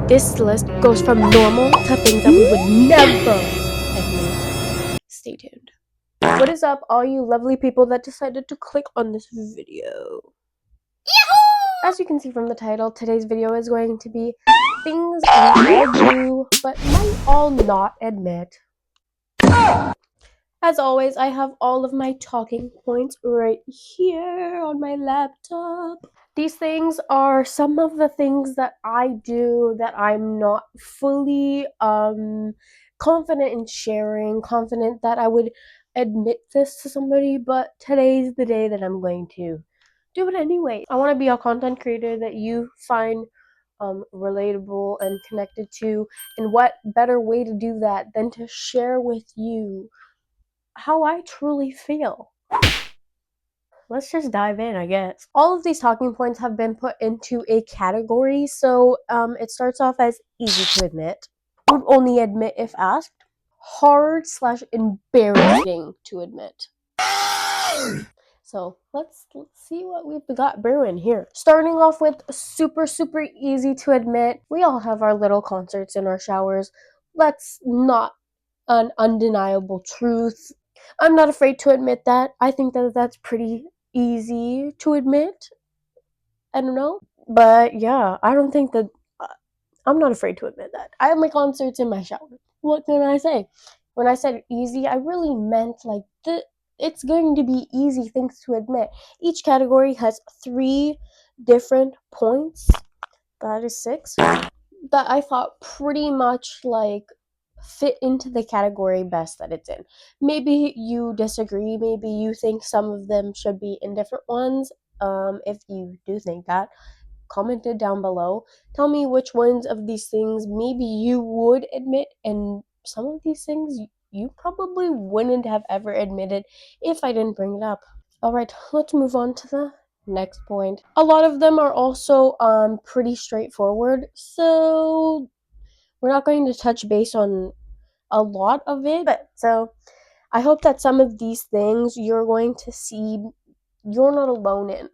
This list goes from normal to things that we would never admit. Stay tuned. What is up, all you lovely people that decided to click on this video? As you can see from the title, today's video is going to be things we all do but might all not admit. As always, I have all of my talking points right here on my laptop. These things are some of the things that I do that I'm not fully confident in sharing, confident that I would admit this to somebody, but today's the day that I'm going to do it anyway. I want to be a content creator that you find relatable and connected to, and what better way to do that than to share with you how I truly feel. Let's just dive in, I guess. All of these talking points have been put into a category, so it starts off as easy to admit, would only admit if asked, hard/embarrassing to admit. So let's see what we've got brewing here. Starting off with super easy to admit, we all have our little concerts in our showers. That's not an undeniable truth. I'm not afraid to admit that. I think that that's pretty easy to admit. I don't know. But yeah, I don't think that I'm not afraid to admit that. I have my concerts in my shower. What can I say? When I said easy, I really meant like it's going to be easy things to admit. Each category has 3 different points. That is 6. That I thought pretty much like fit into the category best that it's in. Maybe you disagree, maybe you think some of them should be in different ones. If you do think that, comment it down below. Tell me which ones of these things maybe you would admit, and some of these things you probably wouldn't have ever admitted if I didn't bring it up. Alright, let's move on to the next point. A lot of them are also pretty straightforward, so we're not going to touch base on a lot of it, but so I hope that some of these things you're going to see you're not alone in.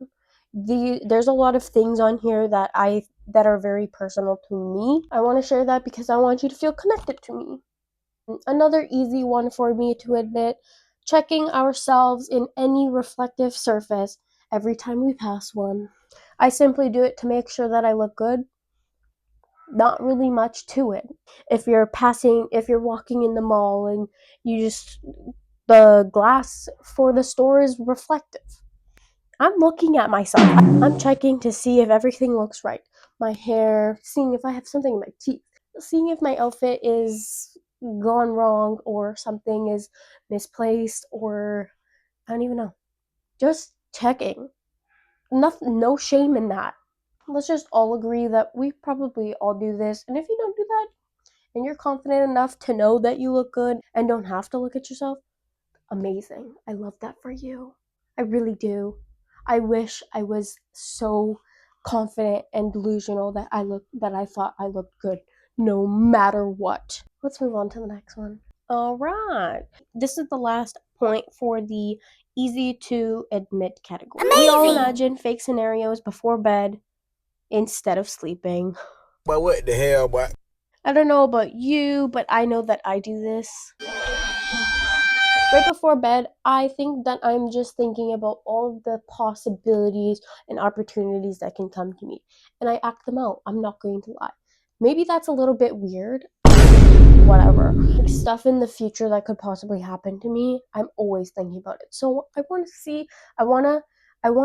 There's a lot of things on here that are very personal to me. I want to share that because I want you to feel connected to me. Another easy one for me to admit, checking ourselves in any reflective surface every time we pass one. I simply do it to make sure that I look good. Not really much to it. If you're walking in the mall and the glass for the store is reflective, I'm looking at myself. I'm checking to see if everything looks right. My hair, seeing if I have something in my teeth, seeing if my outfit is gone wrong or something is misplaced, or I don't even know. Just checking. No shame in that. Let's just all agree that we probably all do this, and if you don't do that and you're confident enough to know that you look good and don't have to look at yourself, amazing. I love that for you. I really do. I wish I was so confident and delusional that I thought I looked good no matter what. Let's move on to the next one. All right. This is the last point for the easy to admit category. Amazing. We all imagine fake scenarios before bed instead of sleeping. But what the hell, boy? I don't know about you, but I know that I do this. Right before bed, I think that I'm just thinking about all of the possibilities and opportunities that can come to me, and I act them out. I'm not going to lie. Maybe that's a little bit weird. Whatever. Like stuff in the future that could possibly happen to me, I'm always thinking about it. So I want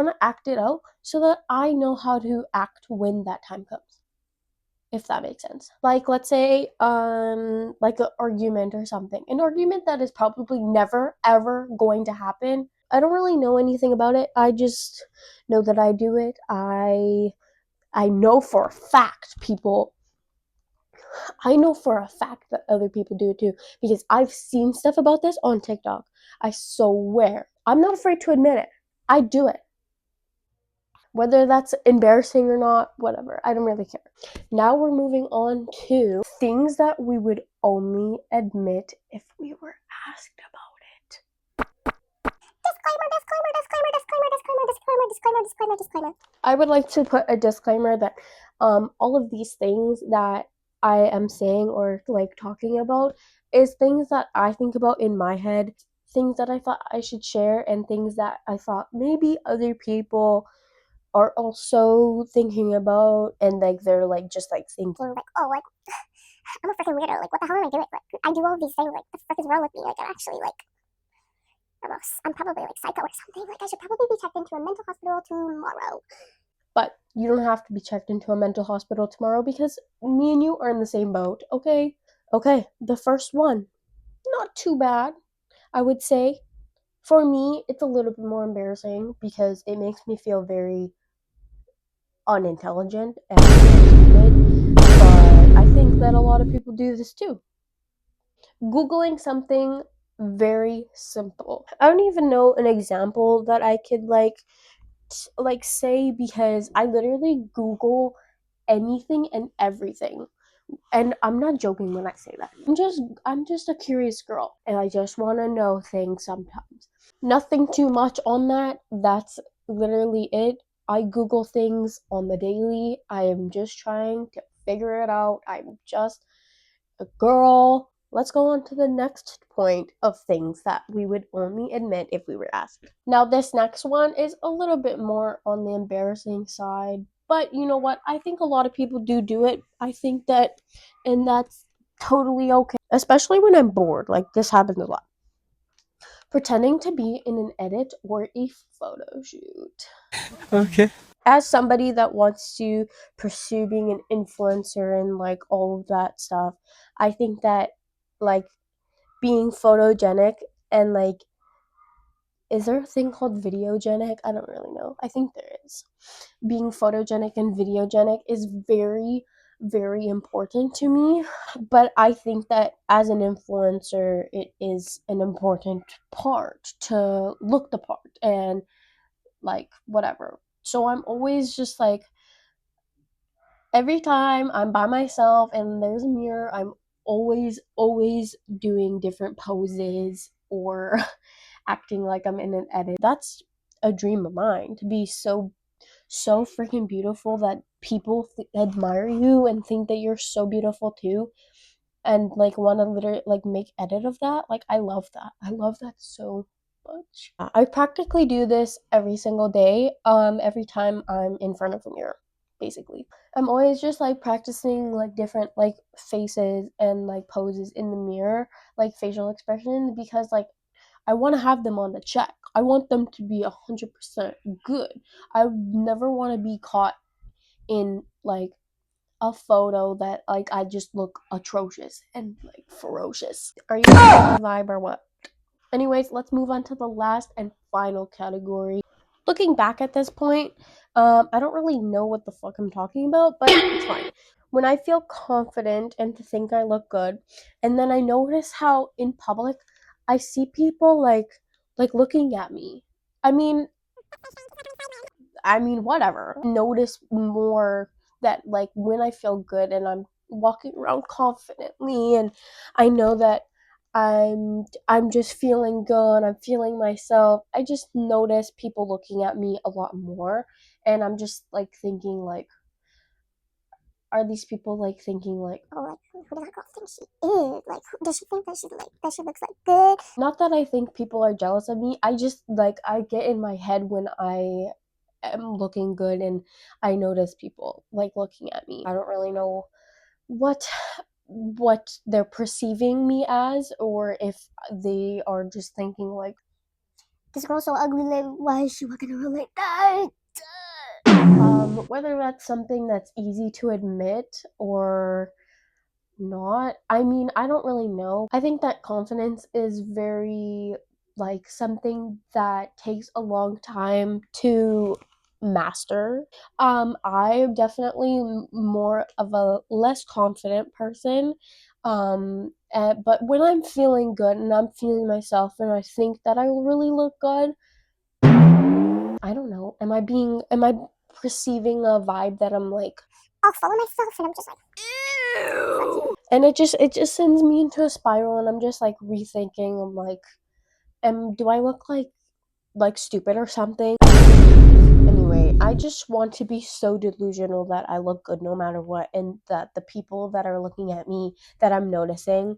to act it out so that I know how to act when that time comes. If that makes sense. Like, let's say like an argument or something, an argument that is probably never ever going to happen. I don't really know anything about it. I just know that I do it. I know for a fact that other people do it too, because I've seen stuff about this on TikTok. I swear, I'm not afraid to admit it. I do it. Whether that's embarrassing or not, whatever. I don't really care. Now we're moving on to things that we would only admit if we were asked about it. Disclaimer. I would like to put a disclaimer that all of these things that I am saying or like talking about is things that I think about in my head, things that I thought I should share, and things that I thought maybe other people are also thinking about, and like they're like just like thinking like, oh, like I'm a freaking weirdo. Like, what the hell am I doing? Like, I do all of these things. Like, the frick is wrong with me? Like, I'm actually like, I don't know, I'm probably like psycho or something. Like, I should probably be checked into a mental hospital tomorrow. But you don't have to be checked into a mental hospital tomorrow because me and you are in the same boat, okay? Okay, the first one, not too bad, I would say. For me, it's a little bit more embarrassing because it makes me feel very unintelligent and stupid. But I think that a lot of people do this too. Googling something very simple. I don't even know an example that I could like say because I literally Google anything and everything. And I'm not joking when I say that. I'm just a curious girl and I just want to know things sometimes. Nothing too much on that. That's literally it. I Google things on the daily. I am just trying to figure it out. I'm just a girl. Let's go on to the next point of things that we would only admit if we were asked. Now, this next one is a little bit more on the embarrassing side, but you know what? I think a lot of people do it. I think that, and that's totally okay, especially when I'm bored. Like, this happens a lot. Pretending to be in an edit or a photo shoot. Okay. As somebody that wants to pursue being an influencer and like all of that stuff, I think that like being photogenic and like, is there a thing called videogenic? I don't really know. I think there is. Being photogenic and videogenic is very, very important to me. But I think that as an influencer, it is an important part to look the part and like whatever. So I'm always just like, every time I'm by myself and there's a mirror, I'm always doing different poses or acting like I'm in an edit. That's a dream of mine, to be so freaking beautiful that people admire you and think that you're so beautiful too, and like want to literally like make edit of that. Like, I love that. I love that so much. I practically do this every single day. Every time I'm in front of a mirror, basically. I'm always just like practicing like different like faces and like poses in the mirror, like facial expression, because like I want to have them on the check. I want them to be 100% good. I never want to be caught in like a photo that like I just look atrocious and like ferocious. Are you getting my vibe or what? Anyways, let's move on to the last and final category. Looking back at this point, I don't really know what the fuck I'm talking about, but it's fine. When I feel confident and to think I look good, and then I notice how in public I see people like looking at me. I mean, whatever. Notice more that like when I feel good and I'm walking around confidently and I know that I'm just feeling good, I'm feeling myself. I just notice people looking at me a lot more, and I'm just like thinking like, are these people like thinking like, Oh, like, who does that girl think she is? Like, does she think that she looks like good? not that I think people are jealous of me. I just like I get in my head when I am looking good and I notice people like looking at me. I don't really know what they're perceiving me as, or if they are just thinking like, This girl's so ugly. Like, why is she looking at her like that? whether that's something that's easy to admit or not. I mean, I don't really know. I think that confidence is very like something that takes a long time to master. I'm definitely more of a less confident person. But when I'm feeling good and I'm feeling myself and I think that I really look good, I don't know. Am I perceiving a vibe that I'm like, I'll follow myself and I'm just like, ew. And it just sends me into a spiral and I'm just like rethinking. I'm like, do I look like stupid or something? Anyway, I just want to be so delusional that I look good no matter what, and that the people that are looking at me, that I'm noticing,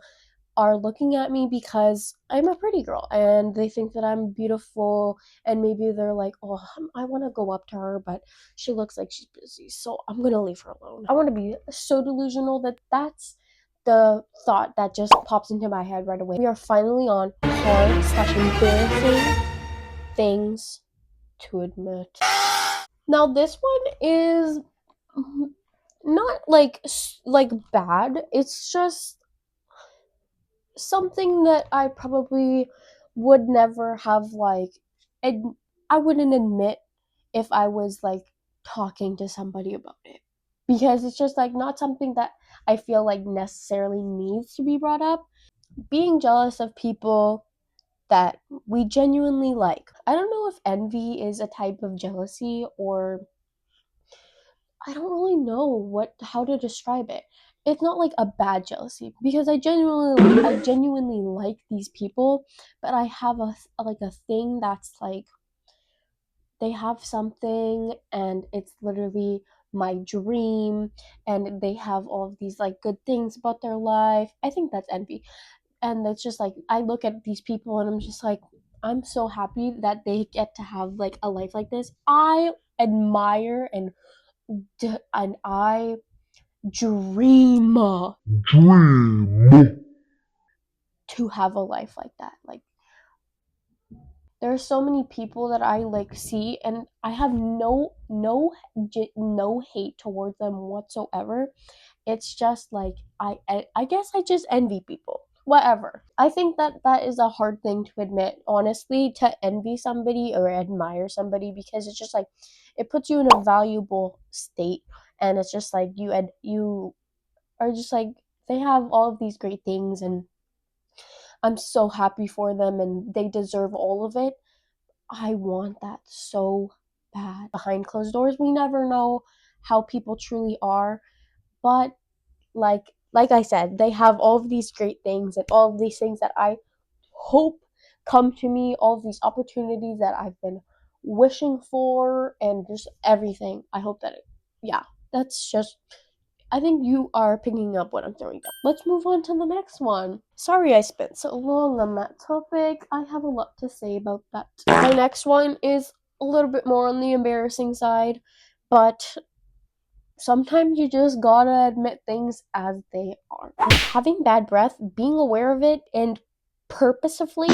are looking at me because I'm a pretty girl and they think that I'm beautiful, and maybe they're like, oh, I want to go up to her, but she looks like she's busy, so I'm gonna leave her alone. I want to be so delusional that that's the thought that just pops into my head right away. We are finally on hard/embarrassing things to admit. Now this one is not like bad. It's just something that I probably would never have I wouldn't admit if I was like talking to somebody about it, because it's just like not something that I feel like necessarily needs to be brought up. Being jealous of people that we genuinely like. I don't know if envy is a type of jealousy, or I don't really know how to describe it. It's not like a bad jealousy, because I genuinely like these people, but I have a thing that's like they have something and it's literally my dream, and they have all of these like good things about their life. I think that's envy. And it's just like I look at these people and I'm just like, I'm so happy that they get to have like a life like this. I admire and I dream to have a life like that. Like, there are so many people that I like see, and I have no hate towards them whatsoever. It's just like I guess I just envy people. Whatever. I think that is a hard thing to admit, honestly, to envy somebody or admire somebody, because it's just like it puts you in a valuable state, and it's just like you are just like, they have all of these great things, and I'm so happy for them and they deserve all of it. I want that so bad. Behind closed doors, we never know how people truly are, but like I said, they have all of these great things and all of these things that I hope come to me, all of these opportunities that I've been wishing for, and just everything. I hope that that's just, I think you are picking up what I'm throwing down. Let's move on to the next one. Sorry I spent so long on that topic. I have a lot to say about that. My next one is a little bit more on the embarrassing side, but sometimes you just gotta admit things as they are. Having bad breath, being aware of it, and purposefully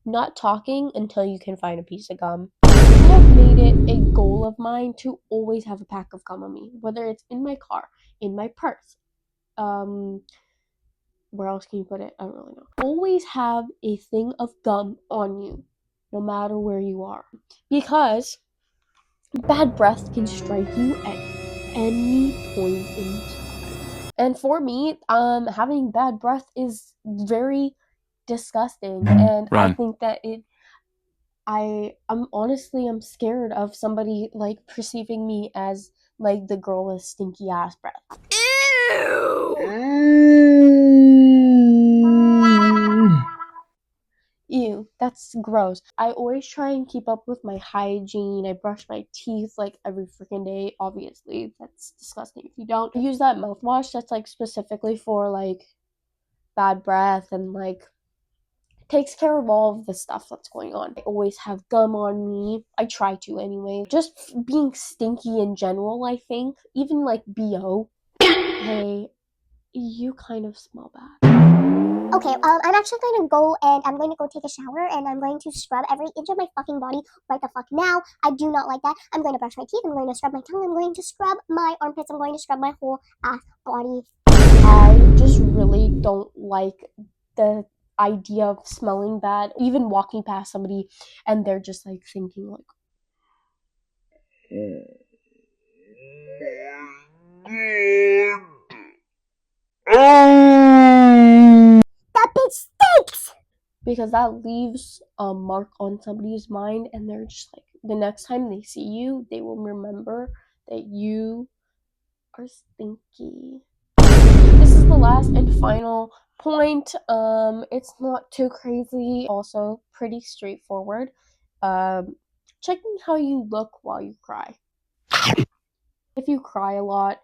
not talking until you can find a piece of gum. I have made it a goal of mine to always have a pack of gum on me, whether it's in my car, in my purse, where else can you put it? I don't really know. Always have a thing of gum on you, no matter where you are, because bad breath can strike you at any point in time. And for me, having bad breath is very disgusting, and I think that I'm scared of somebody like perceiving me as like the girl with stinky ass breath. Ew, that's gross. I always try and keep up with my hygiene. I brush my teeth like every freaking day. Obviously, that's disgusting if you don't. I use that mouthwash that's like specifically for like bad breath, and like takes care of all of the stuff that's going on. I always have gum on me. I try to anyway. Just being stinky in general, I think. Even like BO. Hey, you kind of smell bad. Okay, I'm actually going to go and I'm going to go take a shower and I'm going to scrub every inch of my fucking body right the fuck now. I do not like that. I'm going to brush my teeth. I'm going to scrub my tongue. I'm going to scrub my armpits. I'm going to scrub my whole ass body. I just really don't like the idea of smelling bad, even walking past somebody and they're just like thinking like, that bitch stinks! Because that leaves a mark on somebody's mind, and they're just like, the next time they see you, they will remember that you are stinky. This is the last and final point. It's not too crazy, also pretty straightforward. checking how you look while you cry. If you cry a lot,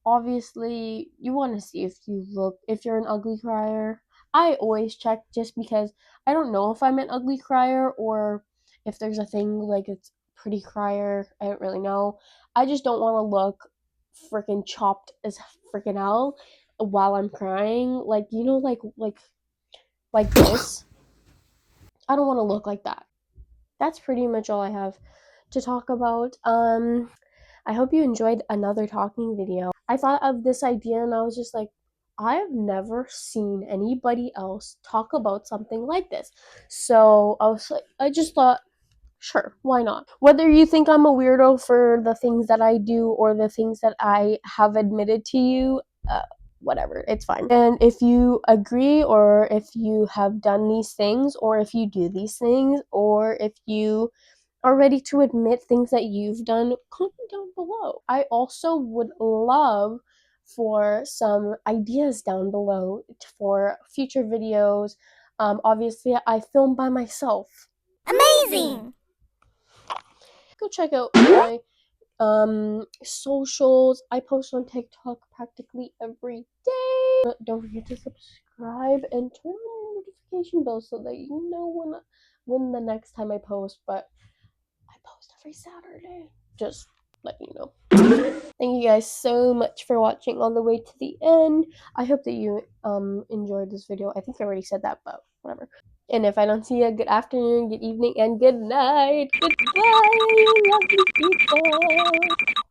obviously you want to see if you're an ugly crier. I always check just because I don't know if I'm an ugly crier or if there's a thing like it's pretty crier. I don't really know. I just don't want to look freaking chopped as freaking hell while I'm crying. Like, you know, like this. I don't want to look like that. That's pretty much all I have to talk about. I hope you enjoyed another talking video. I thought of this idea and I was just like, I have never seen anybody else talk about something like this. So I just thought, sure, why not? Whether you think I'm a weirdo for the things that I do or the things that I have admitted to you, whatever, it's fine. And if you agree, or if you have done these things, or if you do these things, or if you are ready to admit things that you've done, comment down below. I also would love for some ideas down below for future videos. Obviously, I film by myself. Amazing! Go check out my socials. I post on TikTok practically every day. Don't forget to subscribe and turn on your notification bell so that you know when the next time I post. But I post every Saturday. Just let you know. Thank you guys so much for watching all the way to the end. I hope that you enjoyed this video. I think I already said that, but whatever. And if I don't see you, good afternoon, good evening, and good night. Goodbye, lovely people.